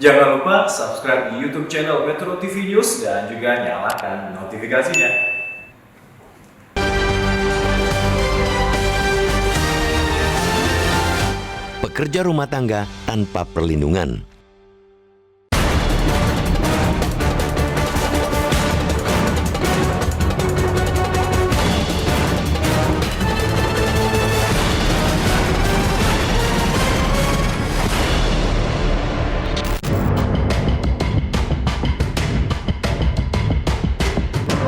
Jangan lupa subscribe di YouTube channel Metro TV News dan juga nyalakan notifikasinya. Pekerja rumah tangga tanpa perlindungan.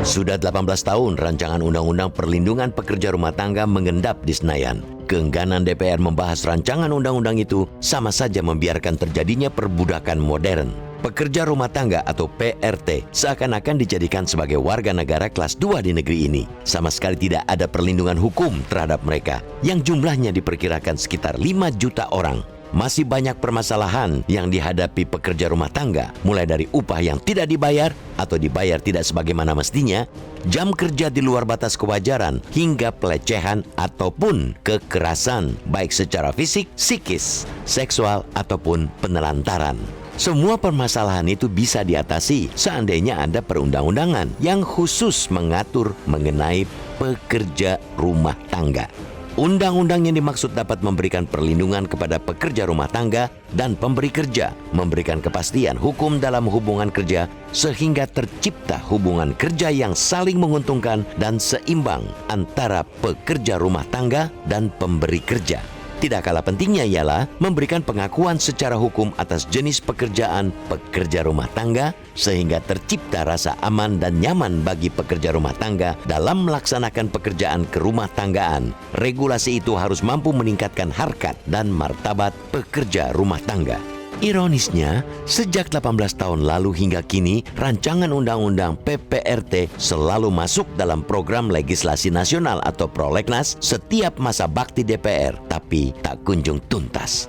Sudah 18 tahun rancangan Undang-Undang Perlindungan Pekerja Rumah Tangga mengendap di Senayan. Keengganan DPR membahas rancangan undang-undang itu sama saja membiarkan terjadinya perbudakan modern. Pekerja rumah tangga atau PRT seakan-akan dijadikan sebagai warga negara kelas 2 di negeri ini. Sama sekali tidak ada perlindungan hukum terhadap mereka, yang jumlahnya diperkirakan sekitar 5 juta orang. Masih banyak permasalahan yang dihadapi pekerja rumah tangga, mulai dari upah yang tidak dibayar atau dibayar tidak sebagaimana mestinya, jam kerja di luar batas kewajaran, hingga pelecehan ataupun kekerasan, baik secara fisik, psikis, seksual, ataupun penelantaran. Semua permasalahan itu bisa diatasi seandainya ada perundang-undangan yang khusus mengatur mengenai pekerja rumah tangga. Undang-undang yang dimaksud dapat memberikan perlindungan kepada pekerja rumah tangga dan pemberi kerja, memberikan kepastian hukum dalam hubungan kerja sehingga tercipta hubungan kerja yang saling menguntungkan dan seimbang antara pekerja rumah tangga dan pemberi kerja. Tidak kalah pentingnya ialah memberikan pengakuan secara hukum atas jenis pekerjaan pekerja rumah tangga sehingga tercipta rasa aman dan nyaman bagi pekerja rumah tangga dalam melaksanakan pekerjaan kerumah tanggaan. Regulasi itu harus mampu meningkatkan harkat dan martabat pekerja rumah tangga. Ironisnya, sejak 18 tahun lalu hingga kini, rancangan undang-undang PPRT selalu masuk dalam program legislasi nasional atau prolegnas setiap masa bakti DPR, tapi tak kunjung tuntas.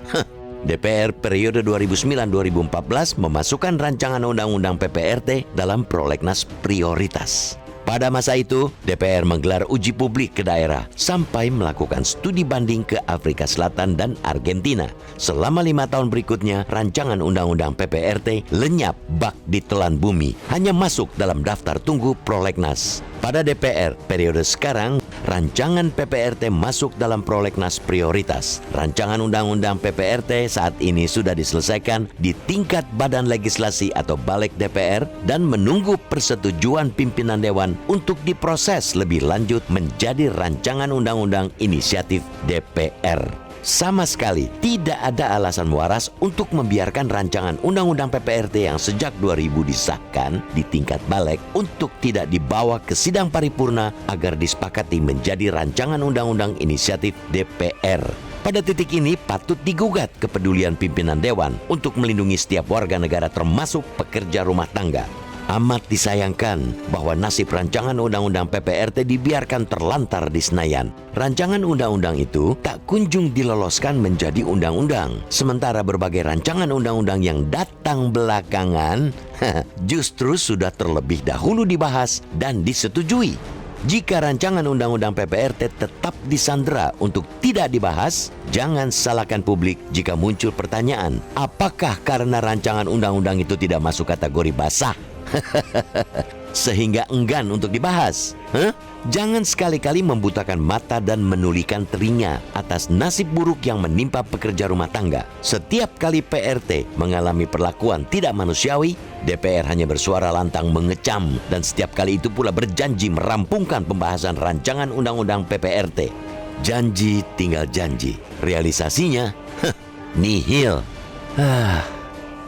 DPR periode 2009-2014 memasukkan rancangan undang-undang PPRT dalam prolegnas prioritas. Pada masa itu, DPR menggelar uji publik ke daerah sampai melakukan studi banding ke Afrika Selatan dan Argentina. Selama 5 tahun berikutnya, rancangan undang-undang PPRT lenyap bak di telan bumi, hanya masuk dalam daftar tunggu prolegnas. Pada DPR periode sekarang, rancangan PPRT masuk dalam prolegnas prioritas. Rancangan undang-undang PPRT saat ini sudah diselesaikan di tingkat Badan Legislasi atau Balik DPR dan menunggu persetujuan pimpinan Dewan untuk diproses lebih lanjut menjadi rancangan undang-undang inisiatif DPR. Sama sekali tidak ada alasan waras untuk membiarkan rancangan undang-undang PPRT yang sejak 2000 disahkan di tingkat balik untuk tidak dibawa ke sidang paripurna agar disepakati menjadi rancangan undang-undang inisiatif DPR. Pada titik ini patut digugat kepedulian pimpinan Dewan untuk melindungi setiap warga negara termasuk pekerja rumah tangga. Amat disayangkan bahwa nasib rancangan undang-undang PPRT dibiarkan terlantar di Senayan. Rancangan undang-undang itu tak kunjung diloloskan menjadi undang-undang. Sementara berbagai rancangan undang-undang yang datang belakangan justru sudah terlebih dahulu dibahas dan disetujui. Jika rancangan undang-undang PPRT tetap disandera untuk tidak dibahas, jangan salahkan publik jika muncul pertanyaan, apakah karena rancangan undang-undang itu tidak masuk kategori basah? Sehingga enggan untuk dibahas. Jangan sekali-kali membutakan mata dan menulikan telinga atas nasib buruk yang menimpa pekerja rumah tangga. Setiap kali PRT mengalami perlakuan tidak manusiawi, DPR hanya bersuara lantang mengecam dan setiap kali itu pula berjanji merampungkan pembahasan rancangan undang-undang PPRT. Janji tinggal janji, realisasinya nihil.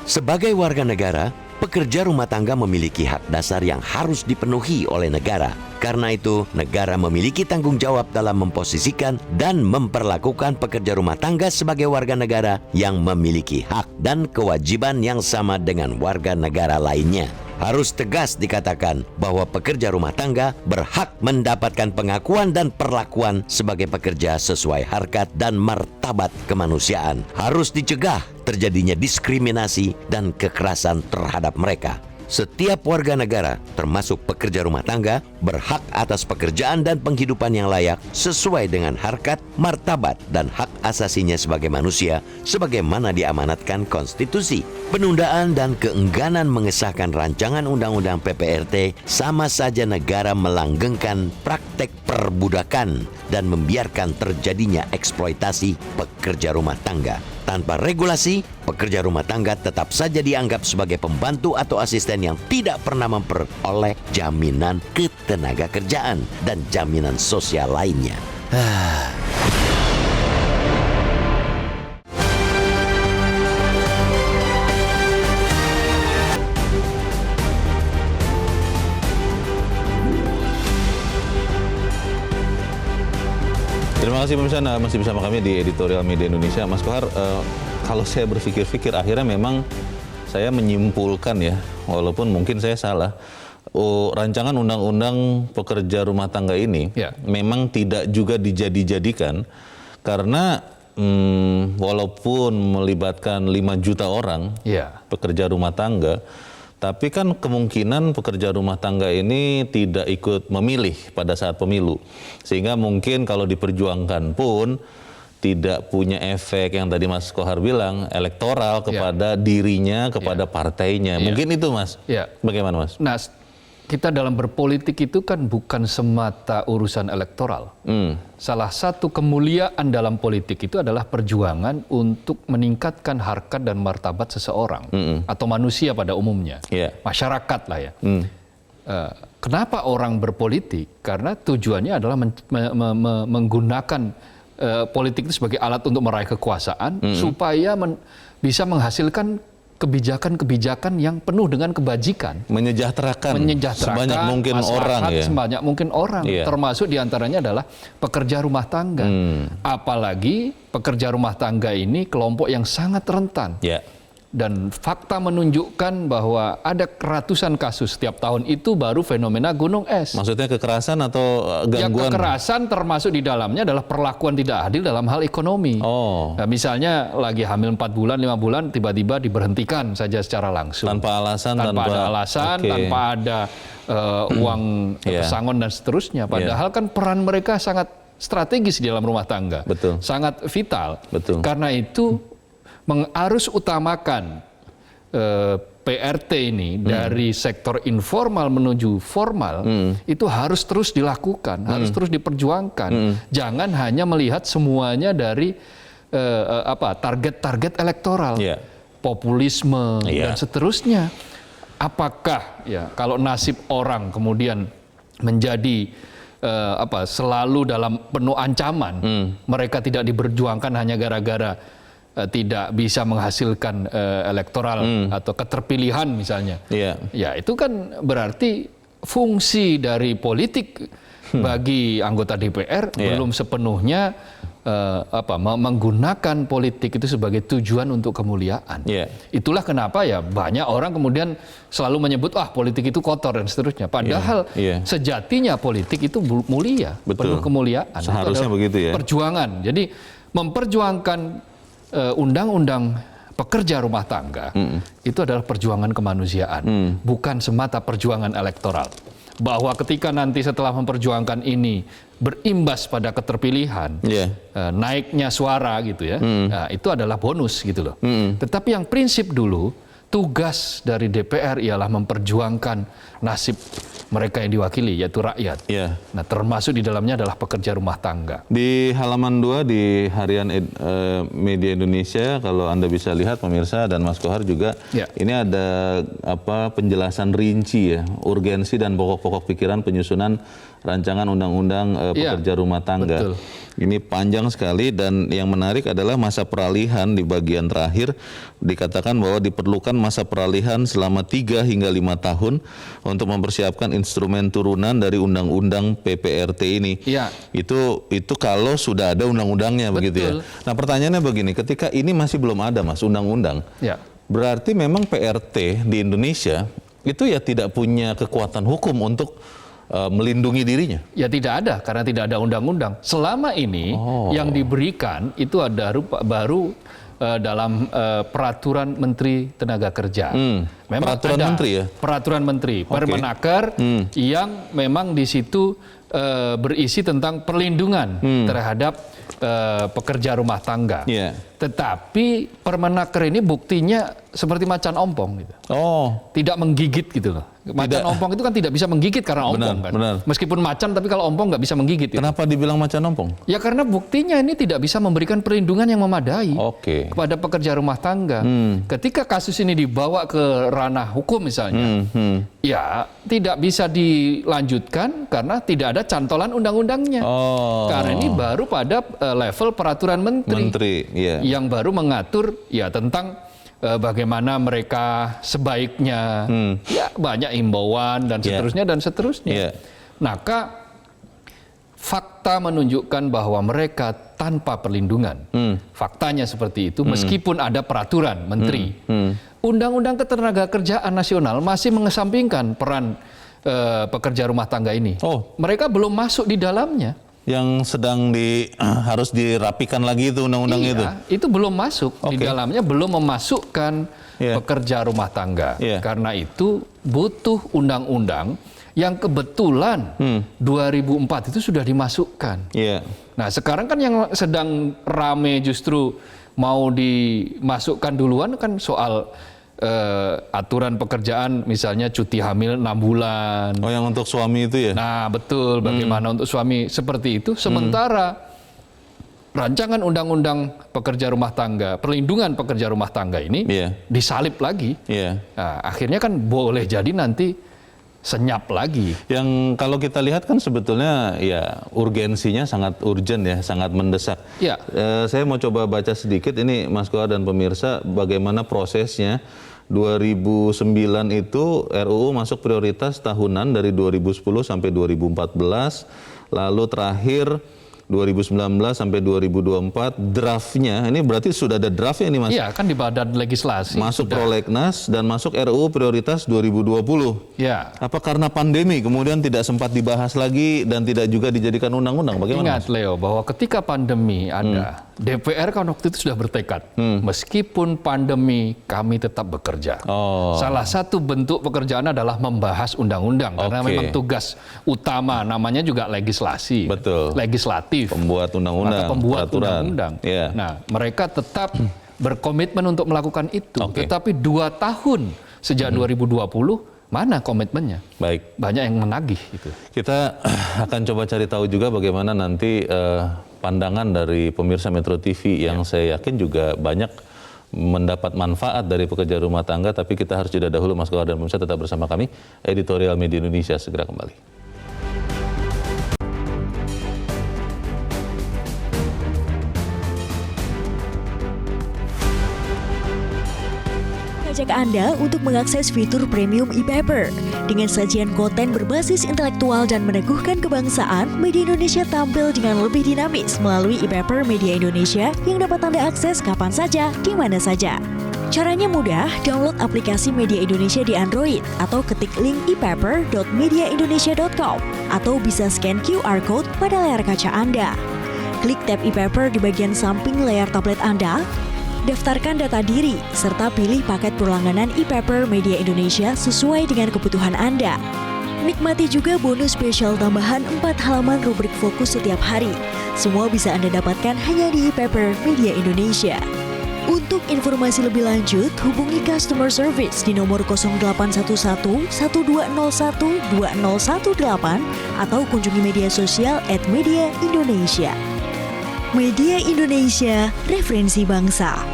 Sebagai warga negara, pekerja rumah tangga memiliki hak dasar yang harus dipenuhi oleh negara. Karena itu, negara memiliki tanggung jawab dalam memposisikan dan memperlakukan pekerja rumah tangga sebagai warga negara yang memiliki hak dan kewajiban yang sama dengan warga negara lainnya. Harus tegas dikatakan bahwa pekerja rumah tangga berhak mendapatkan pengakuan dan perlakuan sebagai pekerja sesuai harkat dan martabat kemanusiaan. Harus dicegah terjadinya diskriminasi dan kekerasan terhadap mereka. Setiap warga negara, termasuk pekerja rumah tangga, berhak atas pekerjaan dan penghidupan yang layak sesuai dengan harkat, martabat, dan hak asasinya sebagai manusia, sebagaimana diamanatkan konstitusi. Penundaan dan keengganan mengesahkan rancangan undang-undang PPRT sama saja negara melanggengkan praktek perbudakan dan membiarkan terjadinya eksploitasi pekerja rumah tangga. Tanpa regulasi, pekerja rumah tangga tetap saja dianggap sebagai pembantu atau asisten yang tidak pernah memperoleh jaminan ketenagakerjaan dan jaminan sosial lainnya. Terima kasih pemirsa, masih bersama kami di Editorial Media Indonesia. Mas Kohar, kalau saya berpikir-pikir akhirnya memang saya menyimpulkan ya, walaupun mungkin saya salah, rancangan undang-undang pekerja rumah tangga ini memang tidak juga dijadi-jadikan karena walaupun melibatkan 5 juta orang pekerja rumah tangga, tapi kan kemungkinan pekerja rumah tangga ini tidak ikut memilih pada saat pemilu. Sehingga mungkin kalau diperjuangkan pun tidak punya efek yang tadi Mas Kohar bilang, elektoral kepada dirinya, kepada partainya. Mungkin itu Mas. Bagaimana Mas? Nah, kita dalam berpolitik itu kan bukan semata urusan elektoral. Salah satu kemuliaan dalam politik itu adalah perjuangan untuk meningkatkan harkat dan martabat seseorang atau manusia pada umumnya, masyarakat lah ya. Kenapa orang berpolitik? Karena tujuannya adalah menggunakan politik itu sebagai alat untuk meraih kekuasaan supaya bisa menghasilkan kebijakan-kebijakan yang penuh dengan kebajikan, menyejahterakan sebanyak mungkin orang, sebanyak mungkin orang, termasuk diantaranya adalah pekerja rumah tangga. Apalagi pekerja rumah tangga ini kelompok yang sangat rentan. Dan fakta menunjukkan bahwa ada ratusan kasus setiap tahun itu baru fenomena gunung es. Maksudnya kekerasan atau gangguan? Ya, kekerasan termasuk di dalamnya adalah perlakuan tidak adil dalam hal ekonomi. Nah, misalnya lagi hamil 4 bulan, 5 bulan, tiba-tiba diberhentikan saja secara langsung. Tanpa alasan? Tanpa ada alasan, tanpa ada uang pesangon dan seterusnya. Padahal kan peran mereka sangat strategis di dalam rumah tangga. Sangat vital. Karena itu harus utamakan PRT ini dari sektor informal menuju formal itu harus terus dilakukan, harus terus diperjuangkan. Jangan hanya melihat semuanya dari target-target elektoral, populisme dan seterusnya. Apakah kalau nasib orang kemudian menjadi selalu dalam penuh ancaman, mereka tidak diperjuangkan hanya gara-gara tidak bisa menghasilkan elektoral atau keterpilihan misalnya. Ya itu kan berarti fungsi dari politik bagi anggota DPR belum sepenuhnya menggunakan politik itu sebagai tujuan untuk kemuliaan. Itulah kenapa ya banyak orang kemudian selalu menyebut politik itu kotor dan seterusnya. Padahal sejatinya politik itu mulia, penuh kemuliaan. Seharusnya begitu ya. Perjuangan. Jadi memperjuangkan undang-undang pekerja rumah tangga itu adalah perjuangan kemanusiaan, bukan semata perjuangan elektoral. Bahwa ketika nanti setelah memperjuangkan ini berimbas pada keterpilihan, naiknya suara gitu ya, nah, itu adalah bonus gitu loh. Tetapi yang prinsip dulu, tugas dari DPR ialah memperjuangkan nasib mereka yang diwakili, yaitu rakyat. Nah, termasuk di dalamnya adalah pekerja rumah tangga. Di halaman 2 di Harian Media Indonesia, kalau Anda bisa lihat pemirsa dan Mas Kohar juga, ini ada penjelasan rinci ya, urgensi dan pokok-pokok pikiran penyusunan rancangan undang-undang pekerja rumah tangga. Ini panjang sekali dan yang menarik adalah masa peralihan di bagian terakhir dikatakan bahwa diperlukan masa peralihan selama 3 hingga 5 tahun untuk mempersiapkan instrumen turunan dari undang-undang PPRT ini. Itu kalau sudah ada undang-undangnya begitu ya. Nah, pertanyaannya begini, ketika ini masih belum ada Mas undang-undang. Berarti memang PRT di Indonesia itu ya tidak punya kekuatan hukum untuk melindungi dirinya? Ya tidak ada, karena tidak ada undang-undang. Selama ini yang diberikan itu ada baru dalam peraturan Menteri Tenaga Kerja. Memang Peraturan ada Menteri ya? Peraturan Menteri, Permenaker yang memang di situ berisi tentang perlindungan terhadap pekerja rumah tangga. Iya. Tetapi Permenaker ini buktinya seperti macan ompong gitu. Oh, Tidak menggigit gitu loh. Macan ompong itu kan tidak bisa menggigit karena ompong kan. benar. Meskipun macan tapi kalau ompong nggak bisa menggigit. Gitu. kenapa dibilang macan ompong? Ya karena buktinya ini tidak bisa memberikan perlindungan yang memadai Oke. kepada pekerja rumah tangga. Ketika kasus ini dibawa ke ranah hukum misalnya, ya tidak bisa dilanjutkan karena tidak ada cantolan undang-undangnya. Oh. Karena ini baru pada level peraturan menteri, Iya. yang baru mengatur ya tentang bagaimana mereka sebaiknya, ya banyak himbauan dan seterusnya dan seterusnya. Iya. Maka fakta menunjukkan bahwa mereka tanpa perlindungan. Faktanya seperti itu, meskipun ada peraturan menteri. Undang-Undang Ketenagakerjaan Nasional masih mengesampingkan peran pekerja rumah tangga ini. Oh. Mereka belum masuk di dalamnya. Yang sedang harus dirapikan lagi itu undang-undang itu. Itu belum masuk di dalamnya, belum memasukkan pekerja rumah tangga. Karena itu butuh undang-undang yang kebetulan 2004 itu sudah dimasukkan. Nah, sekarang kan yang sedang rame justru mau dimasukkan duluan kan soal aturan pekerjaan, misalnya cuti hamil 6 bulan. Oh, yang untuk suami itu ya? Nah, betul. Bagaimana untuk suami seperti itu? Sementara rancangan undang-undang pekerja rumah tangga, perlindungan pekerja rumah tangga ini disalib lagi. Nah, akhirnya kan boleh jadi nanti senyap lagi. Yang kalau kita lihat kan sebetulnya ya urgensinya sangat urgent ya, sangat mendesak. Ya. Saya mau coba baca sedikit ini Mas Kohar dan pemirsa bagaimana prosesnya. 2009 itu RUU masuk prioritas tahunan dari 2010 sampai 2014, lalu terakhir 2019 sampai 2024 draftnya, ini berarti sudah ada draftnya ini Mas? Iya, kan di badan legislasi. Masuk prolegnas dan masuk RUU prioritas 2020. Ya. Apa karena pandemi kemudian tidak sempat dibahas lagi dan tidak juga dijadikan undang-undang? Bagaimana? Ingat Leo, bahwa ketika pandemi ada, DPR kan waktu itu sudah bertekad, meskipun pandemi kami tetap bekerja. Salah satu bentuk pekerjaan adalah membahas undang-undang, karena memang tugas utama namanya juga legislasi. Betul. Legislatif. Pembuat undang-undang. Maka pembuat peraturan. undang-undang. Yeah. Nah, mereka tetap berkomitmen untuk melakukan itu. Tetapi 2 tahun sejak 2020, mana komitmennya? Baik. Banyak yang menagih itu. Kita akan coba cari tahu juga bagaimana nanti pandangan dari pemirsa Metro TV yang saya yakin juga banyak mendapat manfaat dari pekerja rumah tangga. Tapi kita harus jeda dahulu, Mas Kohar dan pemirsa tetap bersama kami. Editorial Media Indonesia segera kembali. Ajak Anda untuk mengakses fitur premium e-paper. Dengan sajian konten berbasis intelektual dan meneguhkan kebangsaan, Media Indonesia tampil dengan lebih dinamis melalui e-paper Media Indonesia yang dapat Anda akses kapan saja, di mana saja. Caranya mudah, download aplikasi Media Indonesia di Android atau ketik link e-paper.mediaindonesia.com atau bisa scan QR code pada layar kaca Anda. Klik tab e-paper di bagian samping layar tablet Anda. Daftarkan data diri, serta pilih paket berlangganan e-paper Media Indonesia sesuai dengan kebutuhan Anda. Nikmati juga bonus spesial tambahan 4 halaman rubrik fokus setiap hari. Semua bisa Anda dapatkan hanya di e-paper Media Indonesia. Untuk informasi lebih lanjut, hubungi customer service di nomor 0811 1201 2018 atau kunjungi media sosial @mediaindonesia. Media Indonesia, referensi bangsa.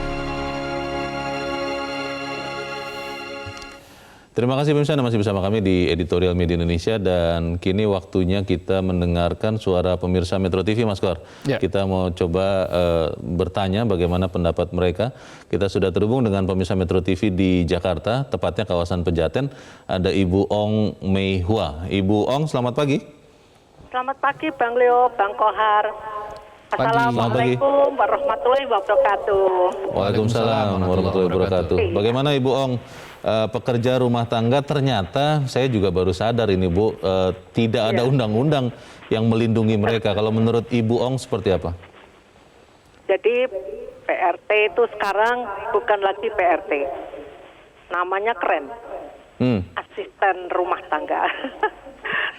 Terima kasih pemirsa, Anda masih bersama kami di Editorial Media Indonesia dan kini waktunya kita mendengarkan suara pemirsa Metro TV, Mas Kohar. Kita mau coba bertanya bagaimana pendapat mereka. Kita sudah terhubung dengan pemirsa Metro TV di Jakarta, tepatnya kawasan Pejaten. Ada Ibu Ong Mei Hua. Ibu Ong, selamat pagi. Selamat pagi Bang Leo, Bang Kohar. Assalamualaikum warahmatullahi wabarakatuh. Waalaikumsalam warahmatullahi wabarakatuh. Bagaimana Ibu Ong? Pekerja rumah tangga ternyata saya juga baru sadar ini Bu, tidak ada undang-undang yang melindungi mereka. Kalau menurut Ibu Ong seperti apa? Jadi PRT itu sekarang bukan lagi PRT. Namanya keren. Asisten rumah tangga.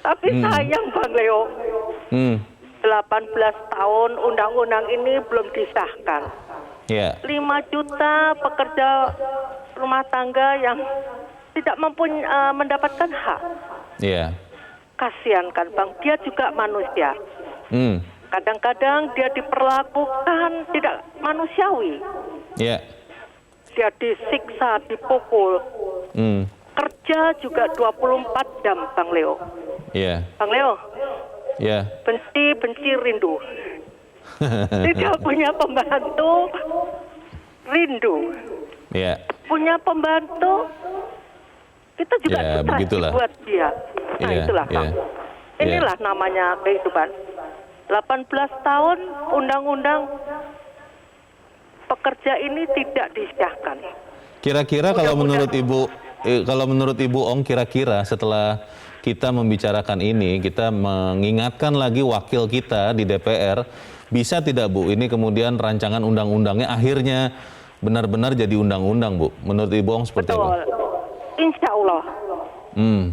Tapi sayang Bang Leo. 18 tahun undang-undang ini belum disahkan. 5 juta pekerja rumah tangga yang tidak mendapatkan hak. Kasihan kan Bang, dia juga manusia. Kadang-kadang dia diperlakukan tidak manusiawi. Dia disiksa, dipukul. Kerja juga 24 jam Bang Leo. Bang Leo. Benci rindu. Tidak punya pembantu, rindu. Punya pembantu, itu juga susah buat dia. Nah itulah Bang. Inilah namanya kehidupan. 18 tahun undang-undang pekerja ini tidak disahkan. Kira-kira kalau menurut Ibu Ong, kira-kira setelah kita membicarakan ini, kita mengingatkan lagi wakil kita di DPR, bisa tidak Bu, ini kemudian rancangan undang-undangnya akhirnya benar-benar jadi undang-undang Bu? Menurut Ibu Ong seperti apa? Insya Allah.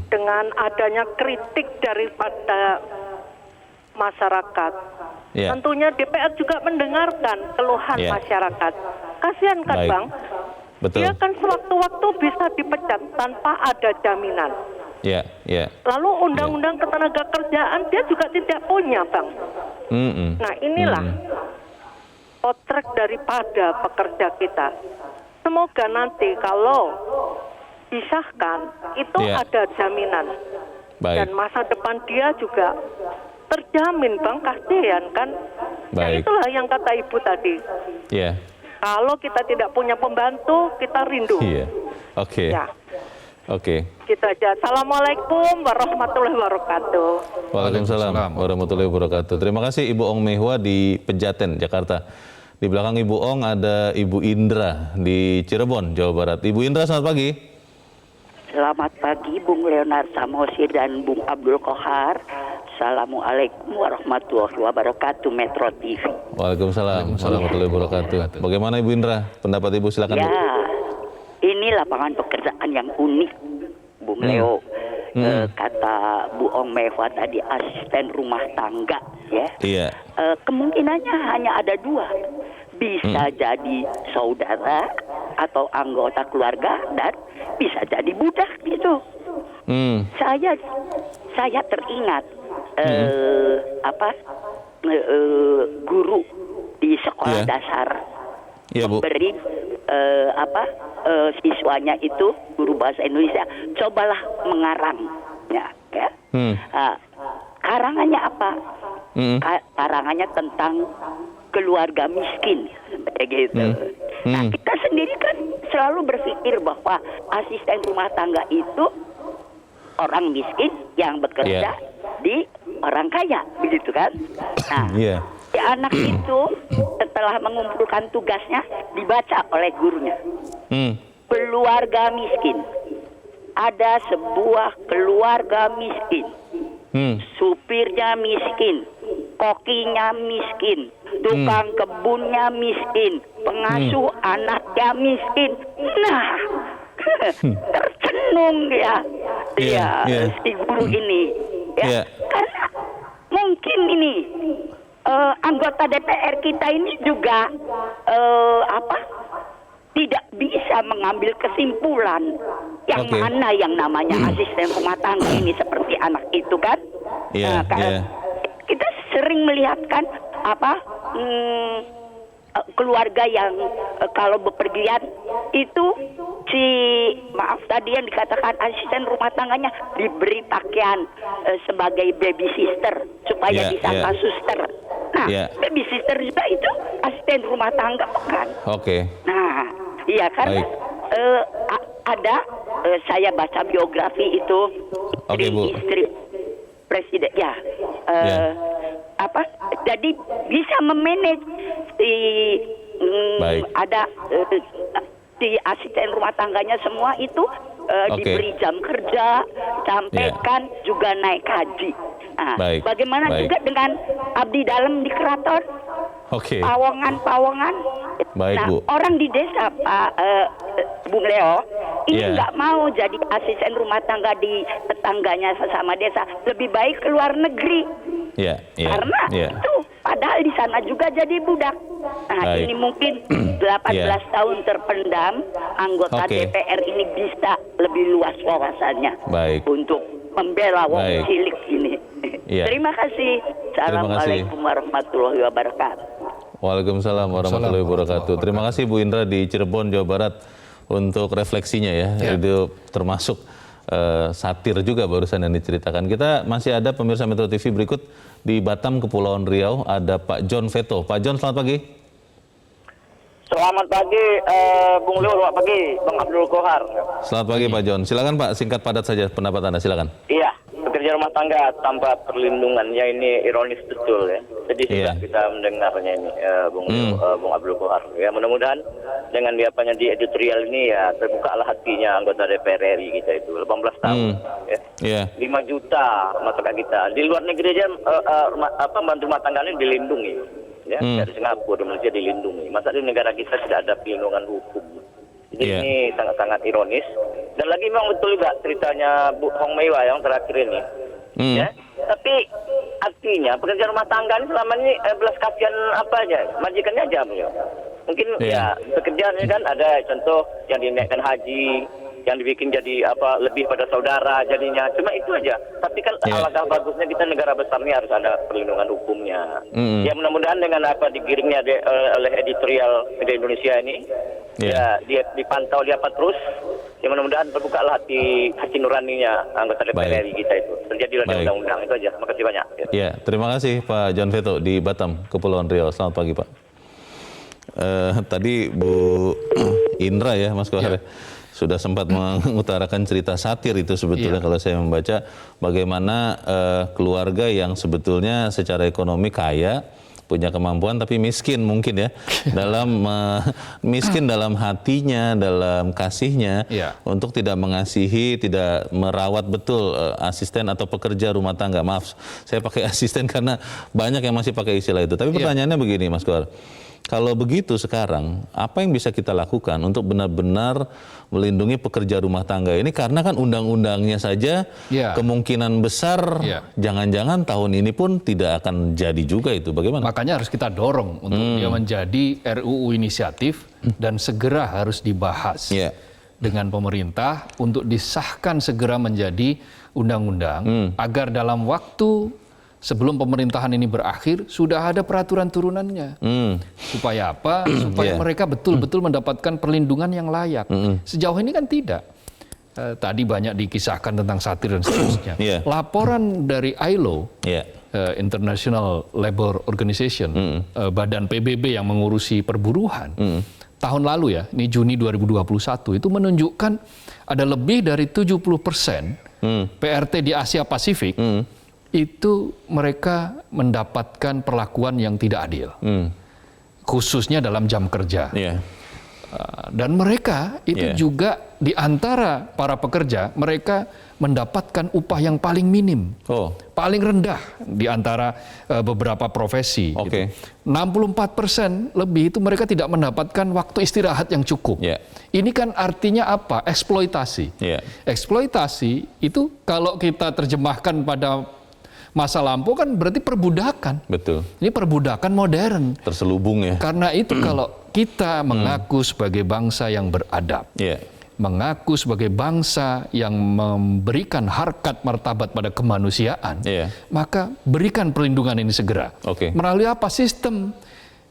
Dengan adanya kritik daripada masyarakat, tentunya DPR juga mendengarkan keluhan masyarakat. Kasihan kan Bang? Betul. Dia kan sewaktu-waktu bisa dipecat tanpa ada jaminan. Lalu undang-undang ketenagakerjaan dia juga tidak punya Bang. Nah inilah potret daripada pekerja kita. Semoga nanti kalau disahkan itu ada jaminan. Dan masa depan dia juga terjamin Bang, kasihan kan. Nah itulah yang kata Ibu tadi. Kalau kita tidak punya pembantu, kita rindu. Gitu aja. Assalamualaikum warahmatullahi wabarakatuh. Waalaikumsalam warahmatullahi wabarakatuh. Terima kasih Ibu Ong Mehwa di Pejaten, Jakarta. Di belakang Ibu Ong ada Ibu Indra di Cirebon, Jawa Barat. Ibu Indra, selamat pagi. Selamat pagi Bung Leonard Samosi dan Bung Abdul Kohar. Assalamualaikum warahmatullahi wabarakatuh, Metro TV. Waalaikumsalam warahmatullahi wabarakatuh. Bagaimana Ibu Indra? Pendapat Ibu, silakan. Ini lapangan pekerjaan yang unik, Bung Leo. Kata Bu Ong Mehwa tadi, asisten rumah tangga, kemungkinannya hanya ada 2. Bisa jadi saudara atau anggota keluarga dan bisa jadi budak gitu. Saya teringat guru di sekolah dasar memberi siswanya itu, guru bahasa Indonesia, cobalah mengarang, karangannya apa? Karangannya tentang keluarga miskin, begitu. Nah, kita sendiri kan selalu berpikir bahwa asisten rumah tangga itu orang miskin yang bekerja di orang kaya, begitu kan? Nah, si anak itu setelah mengumpulkan tugasnya dibaca oleh gurunya. Keluarga miskin. Ada sebuah keluarga miskin. Supirnya miskin, kokinya miskin, tukang kebunnya miskin, pengasuh anaknya miskin. Nah, tercenung si guru ini, karena mungkin ini anggota DPR kita ini juga tidak bisa mengambil kesimpulan yang mana yang namanya asisten rumah tangga ini seperti anak itu kan. Karena kita sering melihatkan keluarga yang kalau bepergian itu maaf tadi yang dikatakan asisten rumah tangganya diberi pakaian sebagai baby sister supaya disangka suster. Nah, baby sister juga itu asisten rumah tangga bukan? Nah, iya kan? Ada saya baca biografi itu istri presiden jadi bisa memanage ada di asisten rumah tangganya semua itu diberi jam kerja, sampaikan juga naik haji. Nah, bagaimana juga dengan abdi dalam di keraton? Oke. Pawongan. Baik, nah, Bu. orang di desa, Pak Bung Leo, ini Iya. nggak mau jadi asisten rumah tangga di tetangganya sesama desa. Lebih baik ke luar negeri. Iya, iya. Karena Iya. itu padahal di sana juga jadi budak. Nah, Baik. ini mungkin 18 tahun terpendam, anggota Oke. DPR ini bisa lebih luas wawasannya Baik. untuk membela wong Baik. cilik ini. Iya. Terima kasih. Assalamualaikum warahmatullahi wabarakatuh. Waalaikumsalam warahmatullahi wabarakatuh. Terima kasih Bu Indra di Cirebon, Jawa Barat untuk refleksinya ya. Itu termasuk satir juga barusan yang diceritakan. Kita masih ada pemirsa Metro TV berikut di Batam, Kepulauan Riau. Ada Pak John Veto. Pak John, selamat pagi. Selamat pagi, Bung Leo. Selamat pagi, Bang Abdul Kohar. Selamat pagi Pak John. Silakan Pak, singkat padat saja pendapat Anda. Silakan. Iya, pekerja rumah tangga tanpa perlindungannya ini ironis betul ya. Jadi Iya. kita mendengarnya ini, Bung Leo, Bung Abdul Kohar. Ya, mudah-mudahan dengan diapanya di editorial ini ya terbukalah hatinya anggota DPR RI kita itu 18 tahun. Ya. Iya. 5 juta masyarakat kita. Di luar negeri aja bantu rumah tangga ini dilindungi. Ya, dari Singapura, Malaysia dilindungi. Masa di negara kita tidak ada perlindungan hukum. Jadi ini sangat-sangat ironis. Dan lagi memang betul juga ceritanya Bu Hong Meiwa yang terakhir ini. Ya. Tapi artinya pekerja rumah tangga ini selama ini belas kasihan apa aja, majikannya aja beliau. Mungkin ya pekerjaannya kan ada contoh yang dinaikkan haji, yang dibikin jadi lebih pada saudara jadinya, cuma itu aja. Tapi kan alangkah bagusnya kita negara besar ini harus ada perlindungan hukumnya. Ya mudah-mudahan dengan digiringnya oleh editorial media Indonesia ini, ya dia dipantau terus. Ya mudah-mudahan terbukalah hati nuraninya anggota DPR RI kita itu. Terjadilah undang-undang itu aja. Terima kasih banyak. Ya, terima kasih Pak John Veto di Batam, Kepulauan Riau. Selamat pagi Pak. Tadi Bu Indra ya Mas Kohar sudah sempat mengutarakan cerita satir itu sebetulnya kalau saya membaca bagaimana keluarga yang sebetulnya secara ekonomi kaya, punya kemampuan tapi miskin mungkin ya dalam miskin dalam hatinya, dalam kasihnya untuk tidak mengasihi, tidak merawat betul asisten atau pekerja rumah tangga. Maaf, saya pakai asisten karena banyak yang masih pakai istilah itu. Tapi pertanyaannya begini Mas Kohar. Kalau begitu sekarang, apa yang bisa kita lakukan untuk benar-benar melindungi pekerja rumah tangga ini? Karena kan undang-undangnya saja kemungkinan besar jangan-jangan tahun ini pun tidak akan jadi juga itu. Bagaimana? Makanya harus kita dorong untuk dia menjadi RUU inisiatif dan segera harus dibahas dengan pemerintah untuk disahkan segera menjadi undang-undang agar dalam waktu sebelum pemerintahan ini berakhir sudah ada peraturan turunannya. Supaya apa? Supaya mereka betul-betul mendapatkan perlindungan yang layak. Sejauh ini kan tidak. Tadi banyak dikisahkan tentang satir dan seterusnya. Laporan dari ILO, International Labour Organization, badan PBB yang mengurusi perburuhan, tahun lalu ya, ini Juni 2021, itu menunjukkan ada lebih dari 70% PRT di Asia Pasifik itu mereka mendapatkan perlakuan yang tidak adil, khususnya dalam jam kerja. Dan mereka itu juga di antara para pekerja, mereka mendapatkan upah yang paling minim, paling rendah di antara beberapa profesi. Gitu. 64% lebih itu mereka tidak mendapatkan waktu istirahat yang cukup. Ini kan artinya apa? Eksploitasi. Eksploitasi itu kalau kita terjemahkan pada masa lampau kan berarti perbudakan. Betul. Ini perbudakan modern. Terselubung ya. Karena itu kalau kita mengaku sebagai bangsa yang beradab, mengaku sebagai bangsa yang memberikan harkat martabat pada kemanusiaan, maka berikan perlindungan ini segera. Melalui apa? Sistem.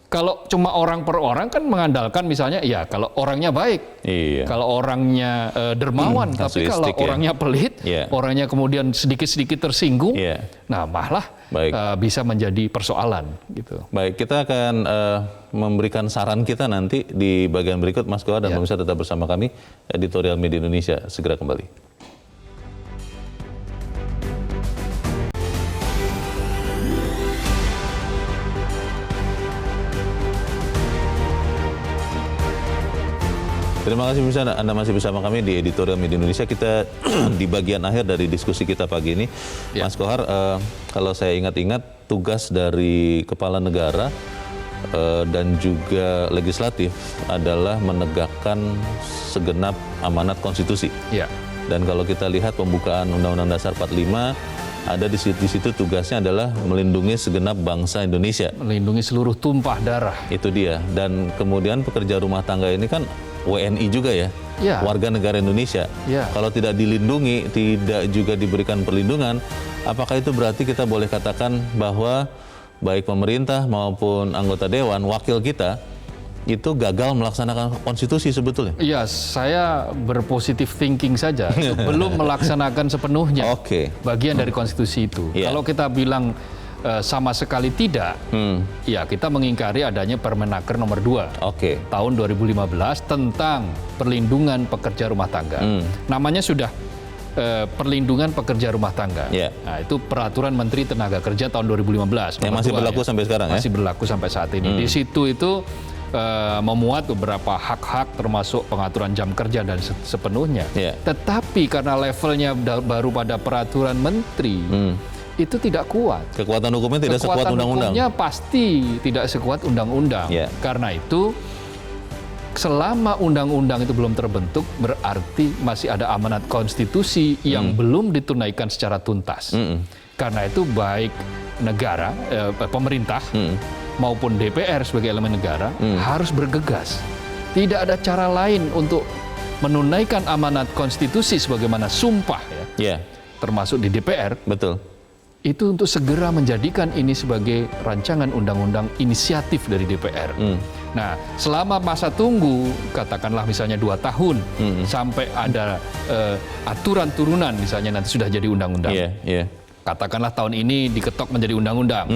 Kalau cuma orang per orang kan mengandalkan misalnya, ya kalau orangnya baik, kalau orangnya dermawan, tapi kalau orangnya pelit, orangnya kemudian sedikit-sedikit tersinggung, nah malah bisa menjadi persoalan. Gitu. Baik, kita akan memberikan saran kita nanti di bagian berikut, Mas Kohar dan pemirsa tetap bersama kami, Editorial Media Indonesia segera kembali. Terima kasih pemirsa, Anda masih bersama kami di Editorial Media Indonesia. Kita di bagian akhir dari diskusi kita pagi ini. Mas Kohar, kalau saya ingat-ingat tugas dari kepala negara dan juga legislatif adalah menegakkan segenap amanat konstitusi. Ya. Dan kalau kita lihat pembukaan Undang-Undang Dasar 45, ada di situ tugasnya adalah melindungi segenap bangsa Indonesia. Melindungi seluruh tumpah darah. Itu dia. Dan kemudian pekerja rumah tangga ini kan WNI juga ya, Ya. warga negara Indonesia. Ya. Kalau tidak dilindungi, tidak juga diberikan perlindungan, apakah itu berarti kita boleh katakan bahwa baik pemerintah maupun anggota dewan, wakil kita, itu gagal melaksanakan konstitusi sebetulnya? Iya, saya berpositif thinking saja. Belum melaksanakan sepenuhnya bagian dari konstitusi itu. Yeah. Kalau kita bilang sama sekali tidak, ya kita mengingkari adanya Permenaker nomor 2 tahun 2015 tentang perlindungan pekerja rumah tangga. Namanya sudah perlindungan pekerja rumah tangga. Yeah. Nah, itu peraturan Menteri Tenaga Kerja tahun 2015. Yang masih berlaku sampai sekarang masih berlaku sampai saat ini. Di situ itu memuat beberapa hak-hak termasuk pengaturan jam kerja dan sepenuhnya. Yeah. Tetapi karena levelnya baru pada peraturan menteri, itu tidak kuat. Kekuatan hukumnya tidak sekuat undang-undang. Hukumnya pasti tidak sekuat undang-undang. Yeah. Karena itu selama undang-undang itu belum terbentuk, berarti masih ada amanat konstitusi yang belum ditunaikan secara tuntas. Karena itu baik negara, pemerintah, maupun DPR sebagai elemen negara harus bergegas. Tidak ada cara lain untuk menunaikan amanat konstitusi sebagaimana sumpah ya, termasuk di DPR. Betul. Itu untuk segera menjadikan ini sebagai rancangan undang-undang inisiatif dari DPR. Nah, selama masa tunggu, katakanlah misalnya 2 tahun, sampai ada aturan turunan misalnya nanti sudah jadi undang-undang. Katakanlah tahun ini diketok menjadi undang-undang.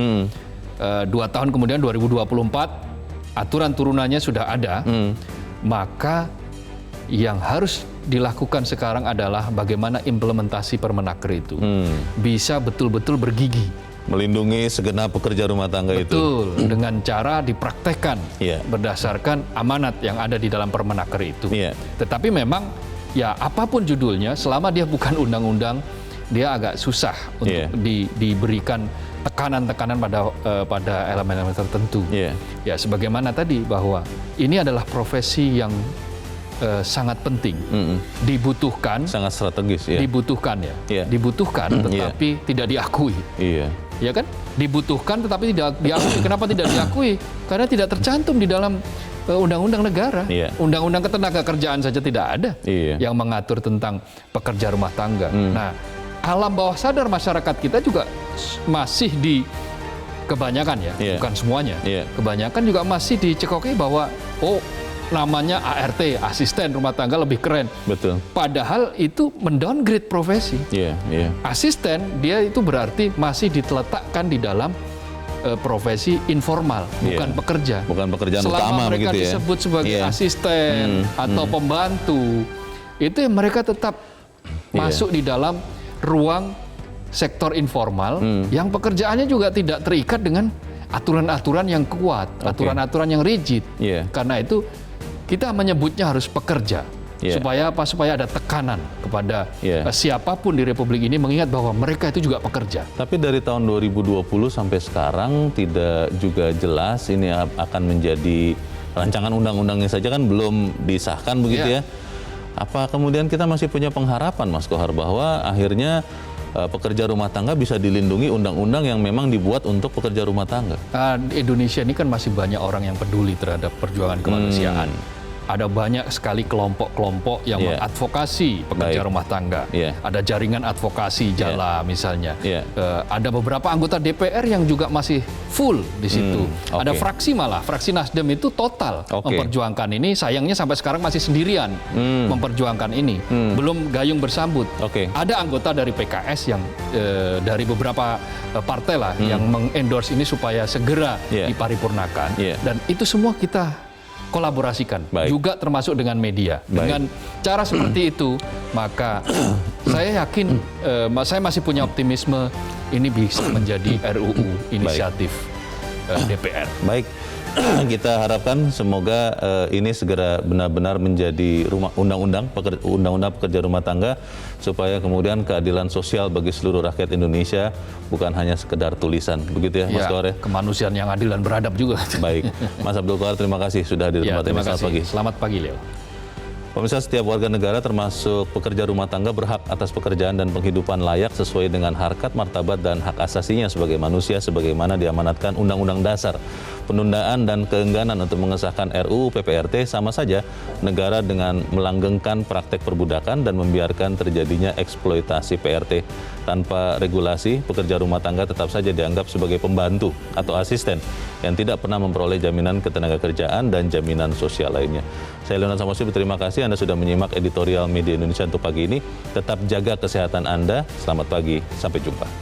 2 tahun kemudian 2024 aturan turunannya sudah ada, maka yang harus dilakukan sekarang adalah bagaimana implementasi Permenaker itu bisa betul-betul bergigi. Melindungi segenap pekerja rumah tangga itu. Betul, dengan cara dipraktekkan berdasarkan amanat yang ada di dalam Permenaker itu. Tetapi memang ya apapun judulnya, selama dia bukan undang-undang, dia agak susah untuk diberikan tekanan-tekanan pada elemen-elemen tertentu. Ya, sebagaimana tadi bahwa ini adalah profesi yang sangat penting, dibutuhkan, sangat strategis ya. Dibutuhkan ya, dibutuhkan, tetapi tidak diakui. Ya kan? Dibutuhkan tetapi tidak diakui. Kenapa tidak diakui? Karena tidak tercantum di dalam undang-undang negara. Undang-undang ketenagakerjaan saja tidak ada yang mengatur tentang pekerja rumah tangga. Nah, alam bawah sadar masyarakat kita juga masih kebanyakan ya, bukan semuanya. Kebanyakan juga masih dicekoki bahwa namanya ART, asisten rumah tangga, lebih keren. Betul. Padahal itu mendowngrade profesi. Asisten dia itu berarti masih diletakkan di dalam profesi informal, bukan pekerja. Bukan pekerjaan selama utama mereka begitu ya. disebut sebagai asisten atau pembantu, itu mereka tetap masuk di dalam ruang sektor informal yang pekerjaannya juga tidak terikat dengan aturan-aturan yang kuat, aturan-aturan yang rigid. Karena itu kita menyebutnya harus pekerja. Supaya apa? Supaya ada tekanan kepada siapapun di Republik ini mengingat bahwa mereka itu juga pekerja. Tapi dari tahun 2020 sampai sekarang tidak juga jelas ini akan menjadi rancangan undang-undangnya saja kan belum disahkan begitu ya. Apa kemudian kita masih punya pengharapan Mas Kohar bahwa akhirnya pekerja rumah tangga bisa dilindungi undang-undang yang memang dibuat untuk pekerja rumah tangga? Indonesia ini kan masih banyak orang yang peduli terhadap perjuangan kemanusiaan. Ada banyak sekali kelompok-kelompok yang mengadvokasi pekerja rumah tangga. Ada jaringan advokasi Jala misalnya. Ada beberapa anggota DPR yang juga masih full di situ. Ada fraksi malah, fraksi Nasdem itu total memperjuangkan ini. Sayangnya sampai sekarang masih sendirian memperjuangkan ini. Belum gayung bersambut. Ada anggota dari PKS yang dari beberapa partai lah yang mengendorse ini supaya segera diparipurnakan. Dan itu semua kita kolaborasikan, juga termasuk dengan media. Dengan cara seperti itu, maka saya yakin, saya masih punya optimisme ini bisa menjadi RUU inisiatif DPR. Baik, kita harapkan semoga ini segera benar-benar menjadi undang-undang pekerja rumah tangga supaya kemudian keadilan sosial bagi seluruh rakyat Indonesia bukan hanya sekedar tulisan. Begitu ya, Mas Kohar ya? Kemanusiaan yang adil dan beradab juga. Baik, Mas Abdul Kohar, terima kasih sudah hadir di tempat ini. Selamat pagi. Selamat pagi, Leo. Pemirsa, setiap warga negara termasuk pekerja rumah tangga berhak atas pekerjaan dan penghidupan layak sesuai dengan harkat, martabat, dan hak asasinya sebagai manusia sebagaimana diamanatkan Undang-Undang Dasar. Penundaan dan keengganan untuk mengesahkan RUU PPRT sama saja negara dengan melanggengkan praktek perbudakan dan membiarkan terjadinya eksploitasi PRT. Tanpa regulasi, pekerja rumah tangga tetap saja dianggap sebagai pembantu atau asisten yang tidak pernah memperoleh jaminan ketenagakerjaan dan jaminan sosial lainnya. Saya Leonard Samosir, berterima kasih Anda sudah menyimak editorial Media Indonesia untuk pagi ini. Tetap jaga kesehatan Anda. Selamat pagi, sampai jumpa.